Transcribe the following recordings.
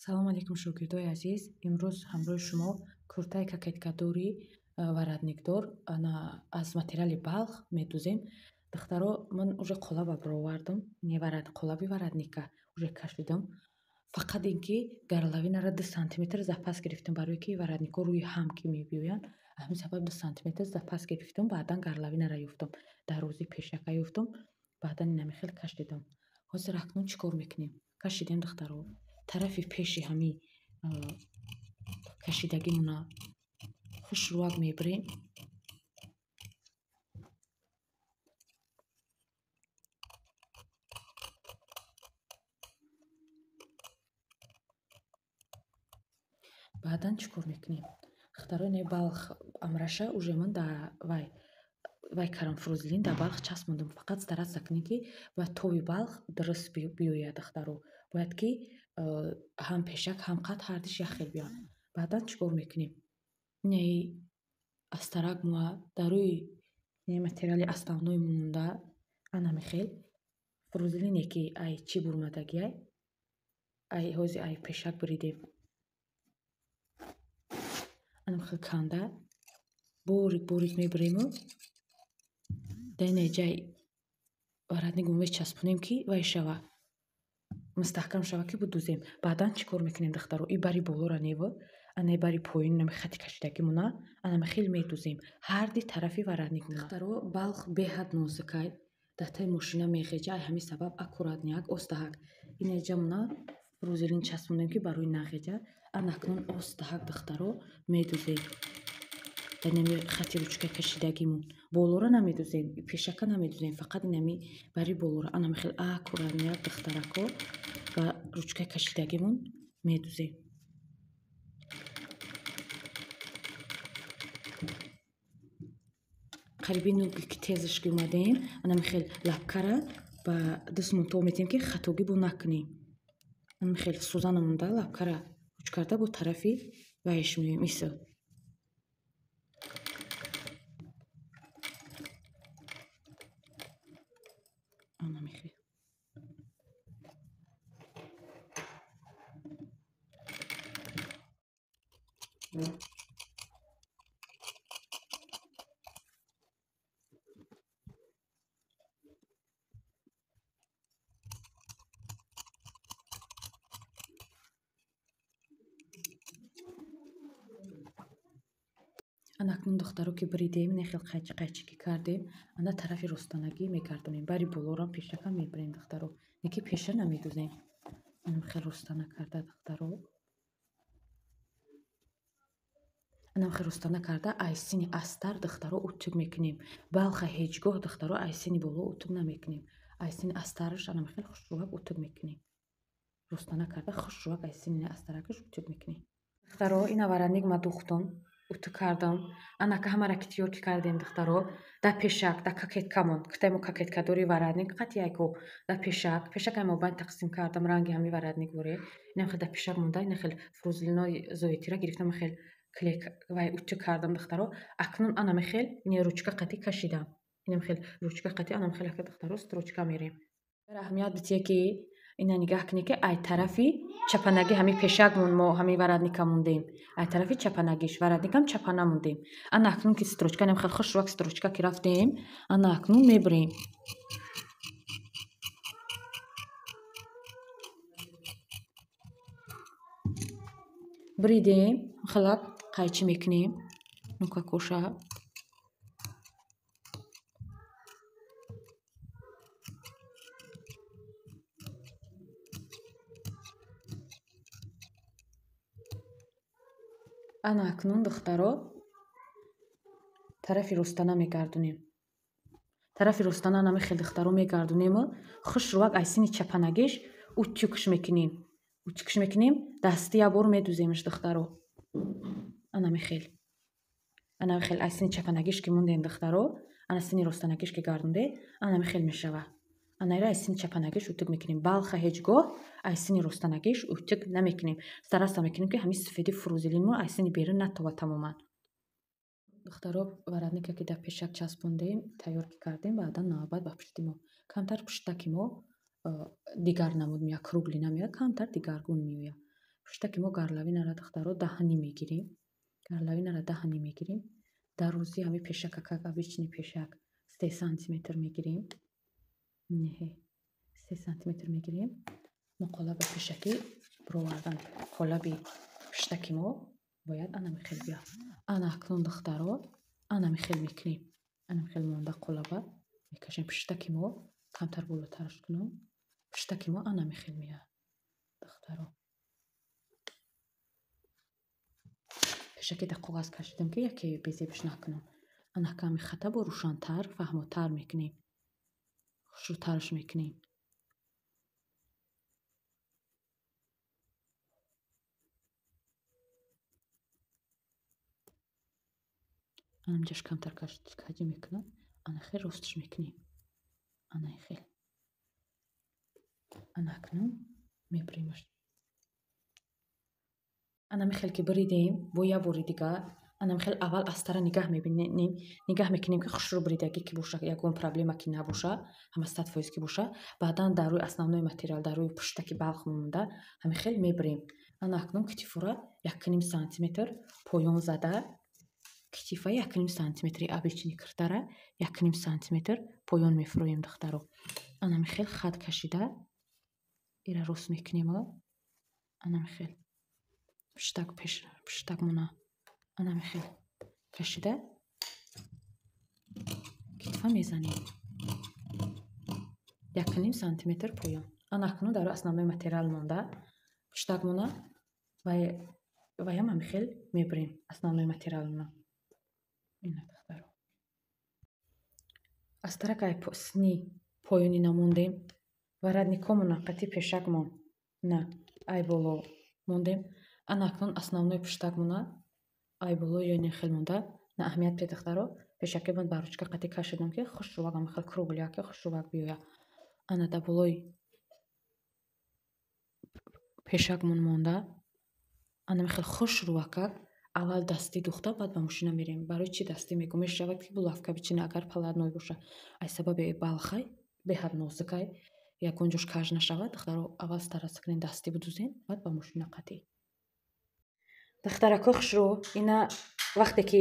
салом алейкум шогирдои азиз. имрӯз ҳамроҳи шумо куртаи кокеткадори варатникдор аз материали балх медузем. духтаро ман уже қолаба баровардам, қолаби варатника уже кашидам. фақат ин ки гарлавинара 2 сантиметр запас гирифтам, барои ки варатнико рӯи ҳам ки мебиёянд, ҳамин сабаб 2 сантиметр запас гирифтам. баъдан гарлавинара ёфтам, дарози пешака ёфтам, баъдан инами хел кашидам. ҳозир акнун чӣ кор мекунем? Кашидем духтаро, тарафи пеши ҳамин кашидагимона хушруак мебирем. баъдан чӣ кор мекунем? духтаро не балх амраша уже ман да вай карамфурузлин да балх часпондам. фақат стараться кунем ки ба тоби балх дуруст биёяд. духтаро бояд ки ҳам пешак ҳам қад ҳардиш яхел биёяд. баъдан чӣ кор мекунем? инаи астаракмуа дар рӯи материали основной монда анами хел фурузлине ки ай чӣ бурмадагиай ай ҳози ай пешак буридем. анам хел канда борик мебирему дар ин ҷай варатникро мечаспонем ки вай шава мустаҳкам шава ки будузем. баъдан чӣ кор мекунем духтаро? и бари болора нева ана бари поин нами хати кашидагимона анами хел медузем. ҳарди тарафи варатник духтаро балх беҳад нозукай, датаи мошина меғеҷа. ай ҳамин сабаб аккуратняк остаҳак ин ҷамона фурузлин часпондем ки барои нағеҷа. ан акнун остаҳак духтаро медузем. дар нами хати ручка кашидагимон болора намедузем, пешака намедузем, фақат инами бари болора анами хел аккуратняк духтарако ба ручка кашидагимон медузем. қариби нуги ки тезаш гирмадем анами хел лапкара ба дастмон то метем ки хатоги бо накунем. анами хел сӯзанамонда лапкара руч карда бо тарафи вайш меёем. исо анами хел ан акнун духтаро ки буридем, не хел қайчи ки кардем, ана тарафи ростанагӣ мегардонем. бари болорам пешака мебирем духтаро, не ки пеша намедузем. анам хел ростана карда духтаро, анам хел ростана карда айсини астар духтаро утук мекунем. балха ҳеҷ гоҳ духтаро айсини боло утук намекунем. айсини астараш анам хел хушруак утук мекунем. ростана карда хушруак айсини астаракаш утук мекунем. духтаро ина варатник ма духтам, утук кардам. анака ҳамара ки тиёр ки кардем духтаро, да пешак да кокеткамон китамо кокеткадори варатник қати яйко да пешак ай мобайн тақсим кардам ранги ҳами варатник воре. инам хел да пешак монда, ина хел фурузлинои зоитира гирифтам, хел клек вай утук кардам духтаро. акнун анами хел ин ручка қати кашидам. инам хел ручка қати анам хел духтаро строчка мерем. дар аҳамият бития ки ина нигаҳ кунӣ ки ай тарафи чапанаги ҳами пешакмон мо ҳами варатника мондем, ай тарафи чапанагиш варатникам чапана мондем. ана акнун ки строчка инам хел хушруак строчка ки рафтем, ана акнун мебирем. буридем хелак қайчи мекунем нука коша. ана акнун духтаро тарафи ростана мегардонем. тарафи ростана нами хел духтаро мегардонему хушруак айсини чапанагиш утукш мекунем. дасти ябор медуземаш духтаро. анами хел айсини чапанагиш ки мондем духтаро, ана сини ростанагиш ки гардонде анами хел мешава. анаира айсини чапанагиш утук мекунем. балха ҳеҷ гоҳ айсини ростанагиш утук намекунем. стараться мекунем ки ҳамин сафеди фурузилинмо айсини берун натова тамоман. духтаро варатника ки дар пешак часпондем, тайёр ки кардем, баъдан навбат ба пушти мо. камтар пуштаки мо дигар намуд меояд, кругли намеояд, камтар дигаргун меояд. пуштаки мо гарлавинара духтаро даҳнӣ мегирем. Гарлавинара даҳнӣ мегирем. Дарози ҳами пешакакак обичный пешак 3 сантиметр мегирем. Неҳе 3 сантиметр мегирем. мо қолаба пешакӣ бировардан қолаби пуштаки мо бояд анамихел биё. Ана акнун духтаро анамихел мекунем. Анамихел монда қолаба мекашем. Пуштаки мо камтар болотараш кунам. Пуштаки мо анамихел меяд духтаро. пешаки да коғаз кашидам ки яке безебиш накунам. Ана ками хата бо рӯшантар фаҳмотар мекунем. хушрӯтараш мекунем. анамҷаш камтар каҷӣ мекунам. ана хел росташ мекунем. ана хел. ана акнун мебаремаш. ана михел ки бридем бо я бори дигар ана михел аввал астара нигаҳ мебинем. Нигаҳ мекунем ки хушрӯ бридагӣ ки боша ягон проблема ки набоша ҳама 100% ки боша. Баъдан дар рӯи основной материал дар рӯи пуштаки балх монда ҳамихел мебарем. ана акнун китифора 1 сантиметр поён зада китифа 1 сантиметри обичный кирдара 1 сантиметр поён мефуроем духтаро. ана михел хат кашида ира рост мекунем. ана михел пуштак мона ана михел кашида китифа мезанем 1 сантиметр поён. ана акнун дар основной материал монда пуштак мона ваям амихел мебарем основной материал мона. ина духтаро астаракай сни поёни намондем варадникомона қати пешакмон на ай боло мондем. ана акнун основной пуштак мона ай боло ёни хел монда на аҳамият пе духтаро пешаки мон ба ручка қати кашидам ки хушрӯвак амихел кругля ки хушрӯвак биёя. ана да болои пешакмон монда ана михел хушрӯвакак аввал дастӣ духта баъд ба мошина мерем. барои чӣ дастӣ мегӯм? мешавад ки булавка бичина агар палатной боша ай сабаби балхай беҳад нозукай ягон ҷош каж нашавад духтаро аввал стараст кунем дастӣ будузем баъд ба мошина қатӣ. духтарако хушрӯ ина вақте ки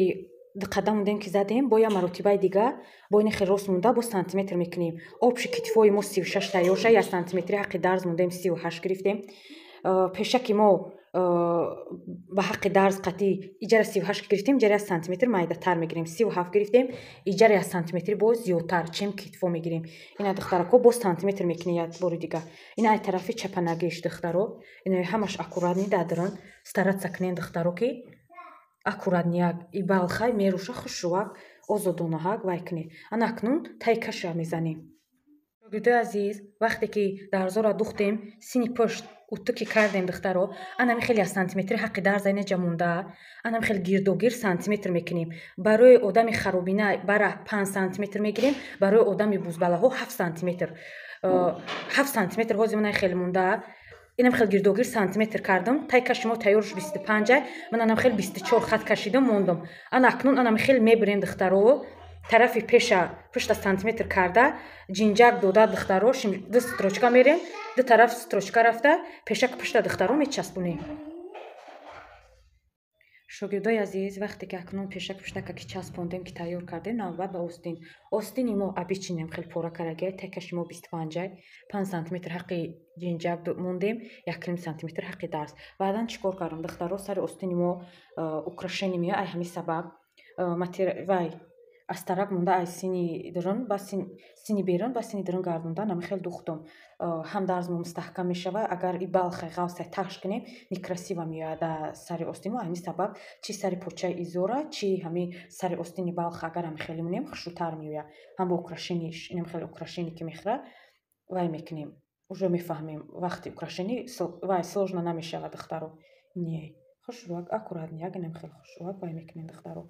қадам мондем ки задем бо я маротибаи дигар бо ини хел рост монда бо сантиметр мекунем. обши китифои мо 36 тайёр ша 1 сантиметри ҳаққи дарз мондем 38 гирифтем. пешаки мо ба ҳаққи дарз қатӣ иҷара 38 гирифтем. иҷари 1 сантиметр майдатар мегирем. 37 гирифтем. иҷари 1 сантиметри боз зиёдтар чем китифо мегирем. ина духтарако бо сантиметр мекунем як бори дигар. ина ай тарафи чапанагиш духтаро ина ҳамаш аккуратни дадирон старатса кунем духтаро ки аккуратнияк и балхай меруша хушрӯвак озодонаҳак вай кунем. ана акнун тайкаша мезанем. шогирдои азиз вақте ки дарзора духтем сини пушт утуки кардем духтаро ана михел 1 сантиметри ҳаққи дарза инаҷа монда ана михел гирдогир сантиметр мекунем. барои одами харобина бара 5 сантиметр мегирем. барои одами бузбалаҳо 7 сантиметр 7 сантиметр ҳози мана хел монда ина михел гирдогир сантиметр кардам. тайкаши мо тайёрш 25 ман ана михел 24 хат кашидам мондам. ана акнун ана михел мебарем духтаро тарафи пешта сантиметр карда ҷинҷак дода духтаро ду строчка мерем. ду тараф строчка рафта пешак пушта духтаро мечаспонем. шогирдои азиз вақте ки акнун пешак пуштака ки часпондем ки тайёр кардем навбат ба остин. остини мо обичинем хел пора карагай. тайкаши мо 25 5 сантиметр ҳаққи ҷинҷак мондем 1 сантиметр ҳаққи дарз. баъдан чикор кардам духтаро сари остини мо украшени мея ай ҳами сабаб вай астарак монда ай сини дирун ба сини берун ба сини дирун гардонда намихел духтам. ҳам дарз мо мустаҳкам мешава. агар и балхай ғавсай тахш кунем некрасива меояд сари остини мо. ҳами сабаб чи сари почаи изора чи ҳами сари остини балх агар ҳамихели монем хушрӯтар меояд. ҳам бо украшениш инамихел украшени ки мехӯра вай мекунем. уже мефаҳмем вақти украшени вай сложно намешавад духтаро. не хушрӯвак аккуратнияк инамихел хушрӯвак вай мекунем духтаро.